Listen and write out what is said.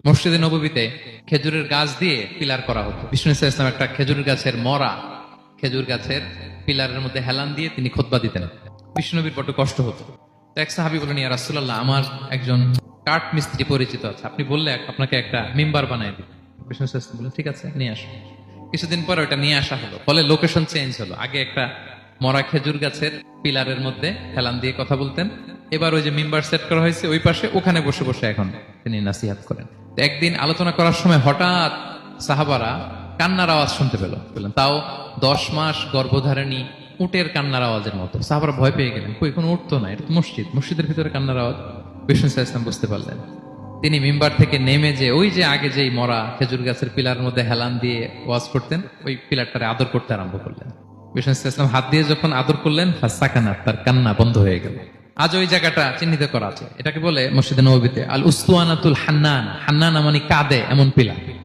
মসজিদে নববীতে খেজুরের গাছ দিয়ে পিলার করা হতো। বিষ্ণু ইসলাম একটা খেজুর গাছের মরা খেজুর গাছের পিলারের মধ্যে হেলান দিয়ে তিনি খুতবা দিতেন। বিষ্ণুনবীর বড্ড কষ্ট হতো। তো এক সাহাবী বলেন, ইয়া রাসূলুল্লাহ, আমার একজন কাঠ মিস্ত্রি পরিচিত আছে, আপনি বললে আপনাকে একটা মিম্বার বানায় দিই। বিষ্ণু ইসলাম বলেন, ঠিক আছে, নিয়ে আসো। কিছুদিন পরে ওটা নিয়ে আসা হলো, ফলে লোকেশন চেঞ্জ হলো। আগে একটা মরা খেজুর গাছের পিলারের মধ্যে হেলান দিয়ে কথা বলতেন, এবার ওই যে মিম্বার সেট করা হয়েছে ওই পাশে, ওখানে বসে বসে এখন তিনি নাসিহাত করেন। তো একদিন আলোচনা করার সময় হঠাৎ সাহাবারা কান্নার আওয়াজ শুনতে পেল, বললেন তাও 10 মাস গর্ভধারিণী উটের কান্নার আওয়াজের মতো। সাহাবারা ভয় পেয়ে গেলেন, কই কোনো উঠ তো না, এটা তো মসজিদ, মসজিদের ভিতরে কান্নার আওয়াজ। বিষ্ণু ইসলাম বুঝতে পারলেন। তিনি মিম্বার থেকে নেমে যে ওই যে আগে যেই মরা খেজুর গাছের পিলারের মধ্যে হেলান দিয়ে ওয়াজ করতেন, ওই পিলারটারে আদর করতে আরম্ভ করলেন। বিষ্ণু ইসলাম হাত দিয়ে যখন আদর করলেন, ফাসাকানা, তার কান্না বন্ধ হয়ে গেল। আজ ওই জায়গাটা চিহ্নিত করা আছে, এটাকে বলে মসজিদে নববীতে আল উসতুয়ানাতুল হান্নান। হান্নানা মানে কাঁদে এমন পিলার।